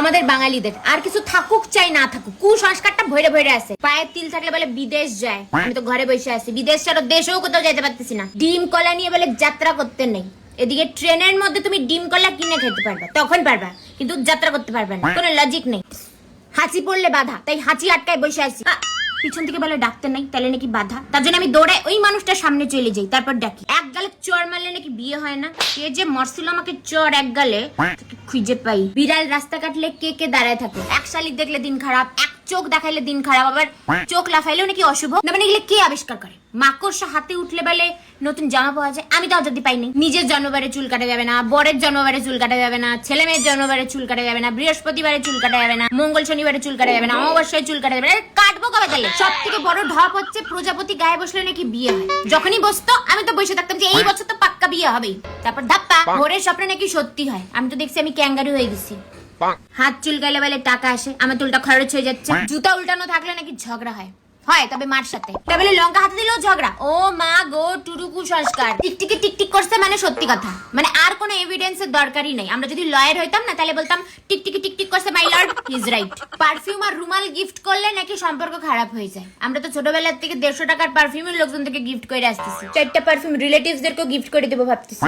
আমাদের বাঙালিদের আর কিছু থাকুক চাই না থাকুক, কুসংস্কারটা ভরে ভরে আছে। পায়ের তিল থাকলে বলে বিদেশ যায়, আমি তো ঘরে বসে আছি, বিদেশ ছাড়া দেশেও কোথাও যাইতে পারতেছি না। ডিম কলা নিয়ে বলে যাত্রা করতে নেই। এদিকে ট্রেনের মধ্যে তুমি ডিম কলা কিনে খেতে পারবে, তখন পারবা, কিন্তু যাত্রা করতে পারবে না, কোনো লজিক নেই। হাঁচি পড়লে বাধা, তাই হাঁচি আটকায় বসে আছি। পিছন থেকে বলে ডাকতে নাই, তাহলে নাকি বাধা, তার জন্য আমি দৌড়ে ওই মানুষটার সামনে চলে যাই, তারপর ডাকি। এক গালে চর মারলে নাকি বিয়ে হয় না, কে যে মরছিল আমাকে চর এক গালে খুঁজে পাই। বিড়াল রাস্তা কাটলে কে কে দাঁড়ায় থাকে, এক শালিক দেখলে দিন খারাপ, এক চোখ দেখাইলে দিন খারাপ, আবার চোখ লাফাইলেও নাকি অশুভ। না মানে এগুলো কে আবিষ্কার করে? মাকড়সা হাতে উঠলে বলে নতুন জামা পাওয়া যায়, আমি তো অযোধ্যা পাইনি। নিজের জন্মবারে চুল কাটা যাবে না, বরের জন্মবারে চুল কাটা যাবে না, ছেলে মেয়ের জন্মবারে চুল কাটা যাবে না, বৃহস্পতিবারে চুল কাটা যাবে না, মঙ্গল শনিবারে চুল কাটা যাবে না, অমাবস্যায় চুল কাটা যাবে না। কাটবো কবে তাহলে? সব থেকে বড় ঢপ হচ্ছে প্রজাপতি গায়ে বসলে নাকি বিয়ে হয়। যখনই বসতো আমি তো বসে থাকতাম যে এই বছর তো পাক্কা বিয়ে হবেই, তারপর ধাপ্পা ভোরের স্বপ্নে নাকি সত্যি হয়। আমি তো দেখছি আমি ক্যাঙ্গারু হয়ে গেছি। হাত চুলকাইলে বলে টাকা আসে, আমার চুলটা খরচ হয়ে যাচ্ছে। জুতা উল্টানো থাকলে নাকি ঝগড়া হয়, হয় তবে মার সাথে। তবে লঙ্কা হাতে দিলেও ঝগড়া। ও মা গো, টুরুকু সংস্কার। টিকটিকি টিকটিক করছে মানে সত্যি কথা, মানে আর কোনো এভিডেন্সের দরকারই নাই। আমরা যদি লয়ার হইতাম না, তাহলে বলতাম টিকটিকি টিকটিক করছে, my lord he is right. Perfume আর রুমাল গিফট করলে নাকি সম্পর্ক খারাপ হয়ে যায়। আমরা তো ছোটবেলার থেকে 150 টাকার পারফিউমের লোকজন থেকে গিফট করে আসতেছি, 4টা পারফিউম রিলেটিভসদেরকেও গিফট করে দেবো ভাবতেছি।